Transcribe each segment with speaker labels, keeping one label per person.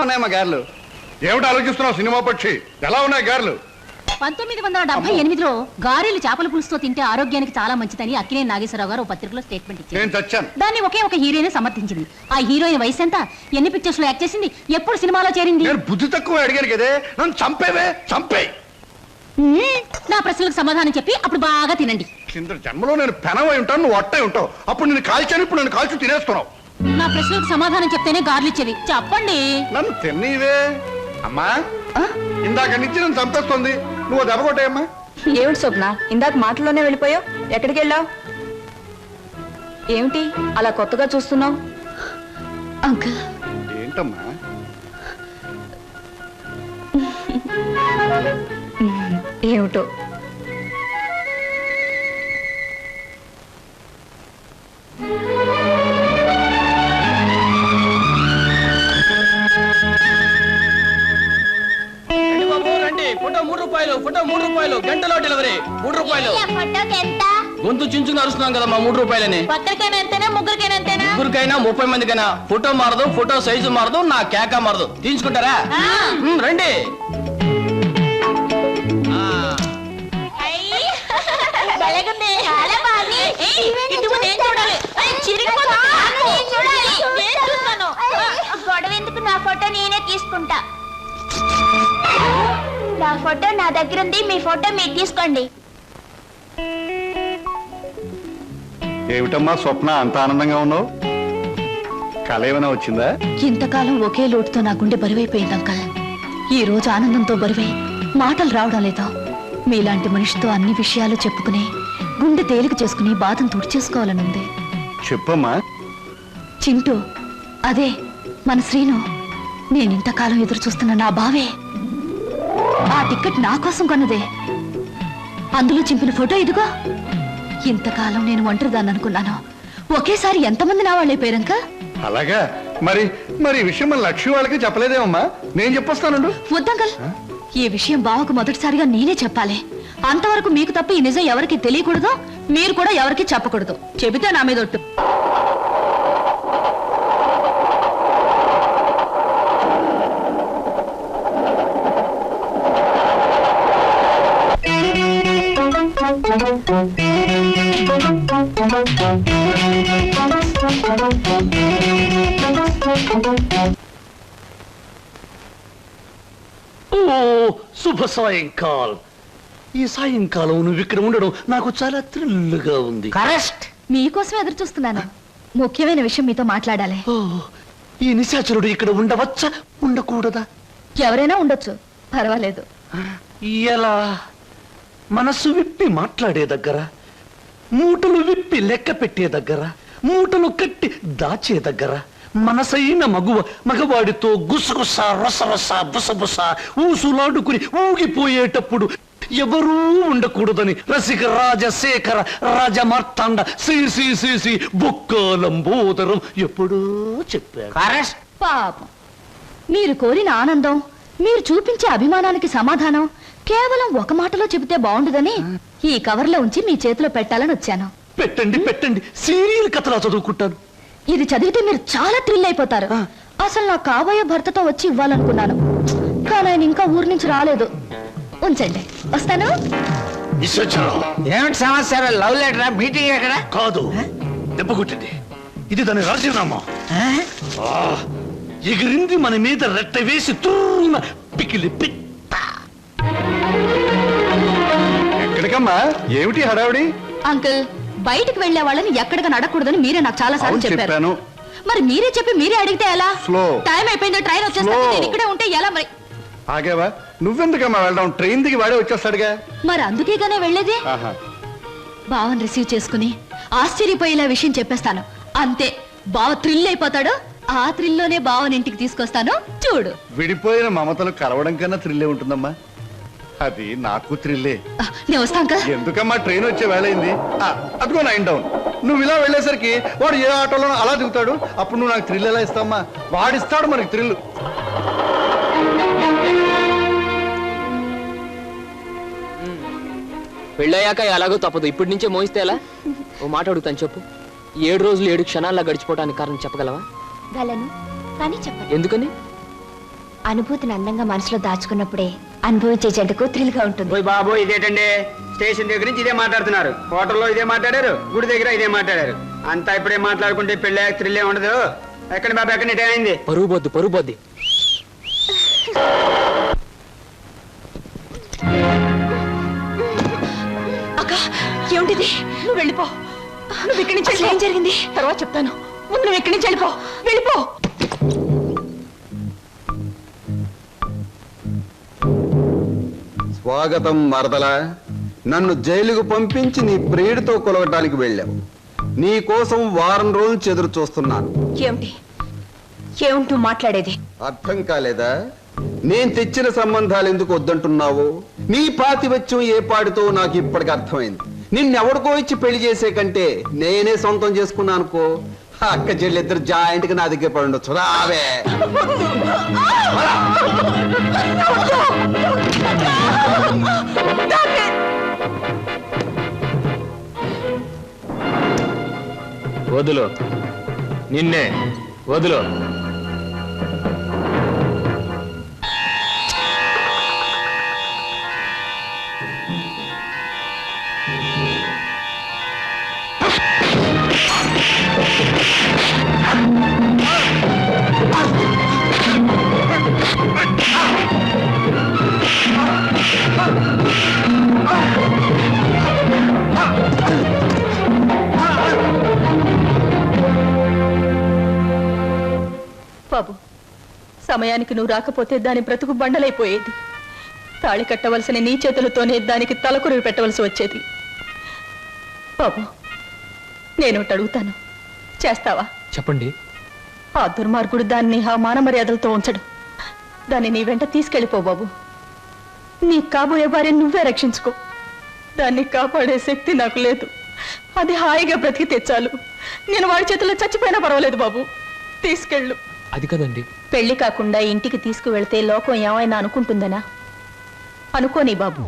Speaker 1: ఉన్నాయమ్మా గారెలు? ఏమిటి ఆలోచిస్తున్నావు సినిమా పక్షి? ఎలా ఉన్నాయి గారెలు?
Speaker 2: 1978లో గారెలు చేపల పులుసుతో తింటే ఆరోగ్యానికి చాలా మంచిదని అక్కినేని నాగేశ్వరరావు గారు పత్రికలో స్టేట్మెంట్ ఇచ్చారు.
Speaker 1: నేను చచ్చాను.
Speaker 2: దాన్ని ఒకే ఒక హీరోయిన్ సమర్థించింది. ఆ హీరోయిన్ వయసు ఎంత, ఎన్ని పిక్చర్స్ లో యాక్ట్ చేసింది, ఎప్పుడు సినిమాలో చేరింది?
Speaker 1: నేను బుద్ధి తక్కువ అడిగాను కదే, నన్ను చంపేవే చంపే.
Speaker 2: నా ప్రశ్నలకు సమాధానం చెప్పి అప్పుడు బాగా తినండి.
Speaker 1: కింద జన్మలో నేను పెనవై ఉంటాను, నువ్వు అట్టై ఉంటావు. అప్పుడు నేను కాల్చాను, ఇప్పుడు నన్ను కాల్చి తినేస్తున్నావు.
Speaker 2: నా ప్రశ్నలకు సమాధానం చెప్తేనే గార్లు ఇచ్చేది. చెప్పండి.
Speaker 1: నన్ను తిన్నీవే అమ్మా. ఇందాక నుంచి నన్ను చంపేస్తుంది. నువ్వు దెబ్బ కొట్టాయమ్మా.
Speaker 3: ఏమిటి స్వప్న, ఇందాక మాటల్లోనే వెళ్ళిపోయావు? ఎక్కడికి వెళ్ళావు? ఏమిటి అలా కొత్తగా చూస్తున్నావు?
Speaker 2: అంకుల్
Speaker 1: ఏంటమ్మా?
Speaker 3: ఏమిటో
Speaker 4: ఫోటో 3 రూపాయలు, ఫోటో 3 రూపాయలు, గంటలో డెలివరీ 3 రూపాయలు. గొంతు చించుకుని అరుస్తున్నాం కదా మా 3 రూపాయలని. ముగ్గురికైనా 30 మందికైనా ఫోటో మారదు, ఫోటో సైజు మారదు, నా కేక మారదు. తీసుకుంటారా? రండి.
Speaker 5: గొడవ ఎందుకు, నా ఫోటో నేనే తీసుకుంటా. నా ఫోటో నా దగ్గర ఉంది, మీ ఫోటో మీరు తీసుకోండి.
Speaker 1: ఏమిటమ్మా స్వప్న, అంత ఆనందంగా ఉన్నావు? కళ ఏమైనా వచ్చిందా?
Speaker 2: ఇంతకాలం ఒకే లోటుతో నా గుండె బరువైపోయింది అంకల్. ఈ రోజు ఆనందంతో బరువై మాటలు రావడం లేదు. మీలాంటి మనిషితో అన్ని విషయాలు చెప్పుకుని గుండె తేలిక చేసుకుని బాధను తుడిచేసుకోవాలనుంది.
Speaker 1: చెప్పమ్మా.
Speaker 2: చింటూ, అదే మన శ్రీను. నేనింతకాలం ఎదురు చూస్తున్న నా బావే. ఆ టికెట్ నా కోసం కొన్నదే. అందులో చింపిన ఫోటో ఇదిగో. ఇంతకాలం నేను ఒంటరిదాన్ని అనుకున్నాను. ఒకేసారి ఎంతమంది నా వాళ్ళైపోయారంక.
Speaker 1: అలాగా? మరి మరి ఈ విషయం మన లక్ష్మి వాళ్ళకి చెప్పలేదేమమ్మా? నేను చెప్పొస్తాను.
Speaker 2: వద్దంకల్, ఈ విషయం బావకు మొదటిసారిగా నేనే చెప్పాలి. అంతవరకు మీకు తప్ప ఈ నిజం ఎవరికి తెలియకూడదు, మీరు కూడా ఎవరికి చెప్పకూడదు. చెబితే నా మీద ఒట్టు.
Speaker 6: శుభ సాయంకాలం. ఈ సాయంకాలం నువ్వు ఇక్కడ ఉండడం నాకు చాలా థ్రిల్గా ఉంది.
Speaker 2: కరెక్ట్. మీకోసం ఎదురు చూస్తున్నాను. ముఖ్యమైన విషయం మీతో మాట్లాడాలి.
Speaker 6: ఈ నిశాచరుడు ఇక్కడ ఉండవచ్చా, ఉండకూడదా?
Speaker 2: ఎవరైనా ఉండొచ్చు, పర్వాలేదు.
Speaker 6: ఎలా? మనసు విప్పి మాట్లాడే దగ్గర, మూటలు విప్పి లెక్క పెట్టే దగ్గర, మూటలు కట్టి దాచే దగ్గర, మనసైన మగవాడితో గుసగుస రసరస బుసబుస ఊసులాడుకుని ఊగిపోయేటప్పుడు ఎవరూ ఉండకూడదని రసిక రాజశేఖర రాజమార్తాండ శ్రీ బొక్కలంబోదరం ఎప్పుడూ చెప్పారు.
Speaker 2: పాపం, మీరు కోరిన ఆనందం, మీరు చూపించే అభిమానానికి సమాధానం కేవలం ఒక మాటలో చెబితే బాగుండదని ఈ కవర్లో ఉంచి మీ చేతిలో పెట్టాలని వచ్చాను.
Speaker 6: పెట్టండి పెట్టండి, సీరియల్ కథలా చదువుకుంటాను.
Speaker 2: ఇది చదివితే మీరు చాలా థ్రిల్ అయిపోతారు. అసలు నా కాబోయే భర్తతో వచ్చి ఇవ్వాలనుకున్నాను, కానీ ఆయన ఇంకా ఊరి నుంచి రాలేదు. ఉంచండి, వస్తాను.
Speaker 4: ఏమిటి సమాచారం? లవ్ లెటరా? మీటింగ్ ఎక్కడ?
Speaker 6: కాదు, దెబ్బ కొట్టింది. ఇది దాని రాజీనామా. ఎగిరింది మన మీద రెట్ట వేసి తూన పికిలి పిట్ట.
Speaker 1: ఎక్కడికమ్మా? ఏమిటి హడావిడి?
Speaker 2: అంకుల్, బయటికి వెళ్లే వాళ్ళని ఎక్కడికి నడకూడదని మీరే నాకు చాలా సార్లు చెప్పారు. మరి మీరే చెప్పి మీరే అడిగితే ఎలా? టైం అయిపోయింది, ట్రైన్ వచ్చేస్తుంది, నేను ఇక్కడే ఉంటే ఎలా? మరి
Speaker 1: ఆగేవా? నువ్వెందుకమ్మా వెళ్ళడం? ట్రైన్ దిగి వాడే వచ్చేస్తాడుగా.
Speaker 2: మరి అందుకేగానే వెళ్ళేది. బావని రిసీవ్ చేసుకుని ఆశ్చర్యపోయేలా విషయం చెప్పేస్తాను, అంతే. బావ థ్రిల్ అయిపోతాడు. ఆ థ్రిల్లోనే బావని ఇంటికి తీసుకొస్తాను, చూడు.
Speaker 1: విడిపోయిన మమతలు కలవడం కన్నా థ్రిల్లే ఉంటుందమ్మా. అది నాకు థ్రిల్లే.
Speaker 2: నేను వస్తాను.
Speaker 1: ఎందుకమ్మా, ట్రైన్ వచ్చే వేళయింది. అదిగో 9 డౌన్. నువ్వు ఇలా వెళ్ళేసరికి వాడు ఏ ఆటోలో అలా దిగుతాడు. అప్పుడు నువ్వు నాకు థ్రిల్ ఎలా ఇస్తావమ్మా? వాడిస్తాడు మనకి థ్రిల్.
Speaker 4: పెళ్ళయ్యాక ఎలాగో తప్పదు, ఇప్పటి నుంచే మోయిస్తే ఎలా? ఓ మాట అడుగుతాను, చెప్పు. 7 రోజులు 7 క్షణాల్లో గడిచిపోవడానికి కారణం చెప్పగలవా?
Speaker 5: గలను, కానీ చెప్పను.
Speaker 4: ఎందుకని?
Speaker 5: అనుభూతిని అందంగా మనసులో దాచుకున్నప్పుడే అనుభవించే జంటకు థ్రిల్గా ఉంటుంది.
Speaker 7: ఓయ్ బాబు ఇదేటండి స్టేషన్ దగ్గర నుంచి ఇదే మాట్లాడుతున్నారు, హోటల్లో ఇదే మాట్లాడారు, గుడి దగ్గర ఇదే మాట్లాడారు. అంతా ఇప్పుడే మాట్లాడుకుంటే పెళ్ళి థ్రిల్లే ఉండదు. ఎక్కడ బాబు ఎక్కడ టైం అయింది?
Speaker 4: పరుగు పోద్ది
Speaker 3: అక్క ఏమిటిది? నువ్వు వెళ్ళిపో. నువ్వు ఇక్కడి నుంచి
Speaker 2: అసలు ఏం జరిగింది?
Speaker 3: తర్వాత చెప్తాను. ముందు నువ్వు ఇక్కడి నుంచి వెళ్ళిపో.
Speaker 8: స్వాగతం మరదల. నన్ను జైలుకు పంపించి నీ ప్రియుడితో కొలవటానికి వెళ్ళావు. నీ కోసం వారం రోజులు ఎదురు చూస్తున్నాను.
Speaker 3: ఏమిటూ మాట్లాడేది?
Speaker 8: అర్థం కాలేదా? నేను తెచ్చిన సంబంధాలు ఎందుకు వద్దంటున్నావు? నీ పాతివత్యం ఏ పాడితో నాకు ఇప్పటికి అర్థమైంది. నిన్నెవడికో ఇచ్చి పెళ్లి చేసే కంటే నేనే సొంతం చేసుకున్నా అనుకో, అక్క చెల్లిద్దరు జాయింట్ గా నా దగ్గర పడి ఉండొచ్చు. రావే.
Speaker 4: వదులు, నిన్నే వదులు.
Speaker 3: బాబు, సమయానికి నువ్వు రాకపోతే దాని బ్రతుకు బండలైపోయేది. తాళి కట్టవలసిన నీ చేతులతోనే దానికి తలకొరివి పెట్టవలసి వచ్చేది. బాబు, నేను అడుగుతాను, చేస్తావా?
Speaker 4: చెప్పండి.
Speaker 3: ఆ దుర్మార్గుడు దాన్ని ఆ మాన మర్యాదలతో ఉంచడు. దాన్ని నీ వెంట తీసుకెళ్ళిపో బాబు. నీ కాబోయే భార్యను నువ్వే రక్షించుకో. దాన్ని కాపాడే శక్తి నాకు లేదు. అది హాయిగా బ్రతికితే చాలు. నేను వాడి చేతుల్లో చచ్చిపోయినా పర్వాలేదు బాబు. తీసుకెళ్ళు.
Speaker 4: అది కదండి.
Speaker 3: పెళ్లి కాకుండా ఇంటికి తీసుకువెళ్తే లోకం ఏమైనా అనుకుంటుందనా? అనుకోని బాబు.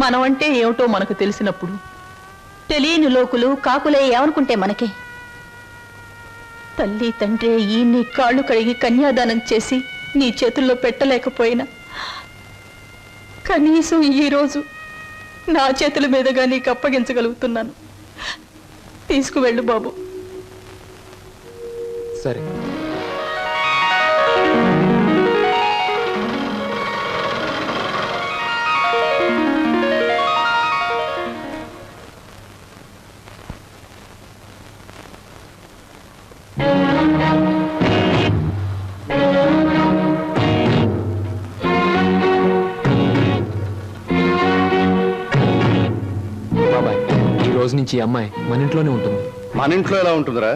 Speaker 3: మనం అంటే ఏమిటో మనకు తెలిసినప్పుడు తెలియని లోకులు కాకులే ఏమనుకుంటే మనకే? తల్లి తండ్రి ఈ నీ కాళ్ళు కడిగి కన్యాదానం చేసి నీ చేతుల్లో పెట్టలేకపోయినా కనీసం ఈ రోజు నా చేతుల మీదుగా నీకు అప్పగించగలుగుతున్నాను. తీసుకువెళ్ళు బాబు.
Speaker 4: సరే. బాబాయ్, ఈ రోజు నుంచి ఈ అమ్మాయి మన ఇంట్లోనే ఉంటుంది.
Speaker 1: మన ఇంట్లో ఎలా ఉంటుందిరా?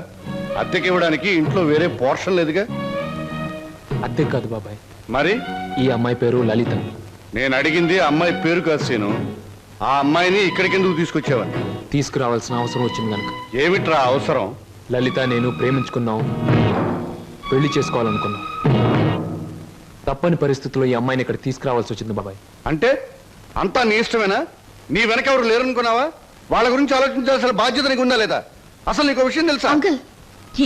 Speaker 1: అద్దెకి ఇవ్వడానికి ఇంట్లో వేరే పోర్షన్ లేదుగా.
Speaker 4: అద్దె కాదు బాబాయ్,
Speaker 1: మరి
Speaker 4: ఈ అమ్మాయి పేరు లలిత.
Speaker 1: నేను అడిగింది అమ్మాయి పేరు కాదు సీను. ఆ అమ్మాయిని ఇక్కడికి ఎందుకు తీసుకొచ్చావని.
Speaker 4: తీసుకురావాల్సిన అవసరం వచ్చింది కనుక.
Speaker 1: ఏమిట్రా అవసరం?
Speaker 4: లలిత నేను ప్రేమించుకున్నాం, పెళ్లి చేసుకోవాలనుకున్నాం. తప్పని పరిస్థితుల్లో ఈ అమ్మాయిని ఇక్కడ తీసుకురావాల్సి వచ్చింది బాబాయ్.
Speaker 1: అంటే అంతా నీ ఇష్టమేనా? నీ వెనక ఎవరు లేరనుకున్నావా? వాళ్ళ గురించి ఆలోచించాల్సిన బాధ్యత నీకు ఉందా లేదా? అసలు నీకు విషయం తెలుసా?
Speaker 2: అంకుల్,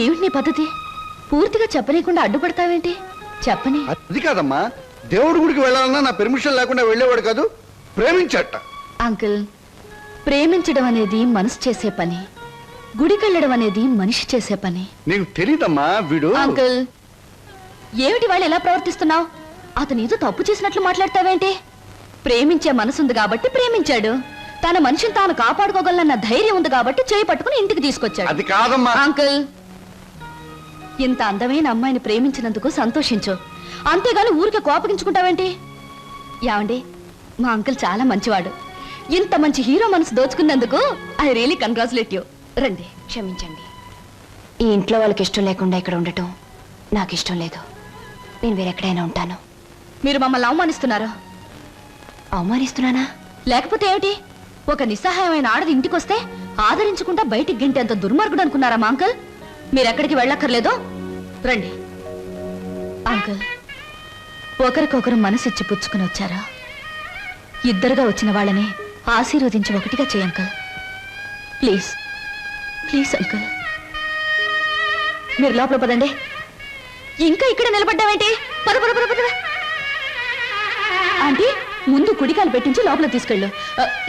Speaker 2: ఏమిటి నీ పద్ధతి? పూర్తిగా చెప్పనీయకుండా అడ్డుపడతావేంటి? చెప్పని.
Speaker 1: అది కాదమ్మా, దేవుడి గుడికి వెళ్ళాలన్నా నా పెర్మిషన్ లేకుండా వెళ్ళేవాడు కాదు, ప్రేమించట.
Speaker 2: అంకుల్, ప్రేమించడం అనేది మనసు చేసే పని, గుడికెళ్ళడం అనేది మనిషి చేసే పని.
Speaker 1: నీకు తెలీదమ్మా వీడు.
Speaker 2: అంకుల్, ఏమిటి వాళ్ళు ఎలా ప్రవర్తిస్తున్నావు? అతను ఏదో తప్పు చేసినట్లు మాట్లాడతావేంటి? ప్రేమించే మనసుంది కాబట్టి ప్రేమించాడు. తన మనిషిని తాను కాపాడుకోగలన్న ధైర్యం ఉంది కాబట్టి చేయి పట్టుకుని ఇంటికి తీసుకొచ్చాడు.
Speaker 1: అది కాదమ్మా.
Speaker 2: అంకుల్, ఇంత అందమైన అమ్మాయిని ప్రేమించినందుకు సంతోషించు, అంతేగాని ఊరికే కోపగించుకుంటావేంటి? యావండి, మా అంకుల్ చాలా మంచివాడు. ఇంత మంచి హీరో మనసు దోచుకున్నందుకు ఐ రియలీ కంగ్రాచులేట్ యూ. రండి.
Speaker 5: క్షమించండి, ఈ ఇంట్లో వాళ్ళకి ఇష్టం లేకుండా ఇక్కడ ఉండటం నాకు ఇష్టం లేదు. నేను వేరెక్కడైనా ఉంటాను.
Speaker 2: మీరు మమ్మల్ని అవమానిస్తున్నారు.
Speaker 5: అవమానిస్తున్నానా?
Speaker 2: లేకపోతే ఏమిటి? ఒక నిస్సహాయమైన ఆడది ఇంటికొస్తే ఆదరించుకుంటా బయటికి గింటేంత దుర్మార్గుడు అనుకున్నారా మా అంకుల్? మీరెక్కడికి వెళ్ళక్కర్లేదో, రండి. అంకుల్, ఒకరికొకరు మనసిచ్చి పుచ్చుకుని వచ్చారా? ఇద్దరుగా వచ్చిన వాళ్ళని ఆశీర్వదించి ఒకటిగా చేయ అంకుల్. Please please uncle. మీరు లోపల పదండి. ఇంకా ఇక్కడ నిలబడ్డావేంటి? పద పద పద పద. ముందు కుడికాలు పెట్టించి లోపల తీసుకెళ్ళు.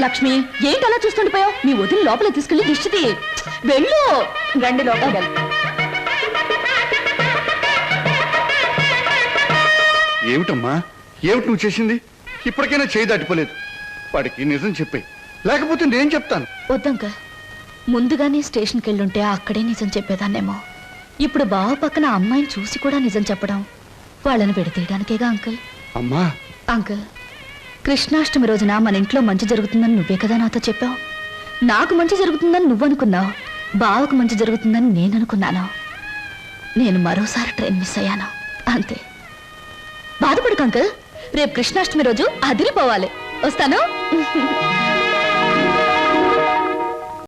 Speaker 2: లక్ష్మి ఏంటి అలా చూస్తుండిపోయావు? మీ వదిలి లోపల తీసుకెళ్ళి దిష్టిది. వెళ్ళు.
Speaker 3: రండి లోపలికి వెళ్దాం.
Speaker 1: ఏమిటమ్మా, ఏమిటి నువ్వు చేసింది? ఇప్పటికైనా చేయి దాటిపోలేదు. వాడికి నిజం చెప్పే, లేకపోతే నేను చెప్తాను.
Speaker 2: వద్దంక, ముందుగానే స్టేషన్కి వెళ్ళుంటే అక్కడే నిజం చెప్పేదాన్నేమో. ఇప్పుడు బావ పక్కన అమ్మాయిని చూసి కూడా నిజం చెప్పడం వాళ్ళని విడతీయడానికేగా అంకుల్.
Speaker 1: అమ్మా,
Speaker 2: అంకుల్, కృష్ణాష్టమి రోజున మన ఇంట్లో మంచి జరుగుతుందని నువ్వే కదా నాతో చెప్పావు. నాకు మంచి జరుగుతుందని నువ్వు అనుకున్నావు, బావకు మంచి జరుగుతుందని నేను అనుకున్నాను. నేను మరోసారి ట్రైన్ మిస్ అయ్యాను, అంతే. బాధపడకు అంకుల్, రేపు కృష్ణాష్టమి రోజు అదిరిపోవాలి. వస్తాను.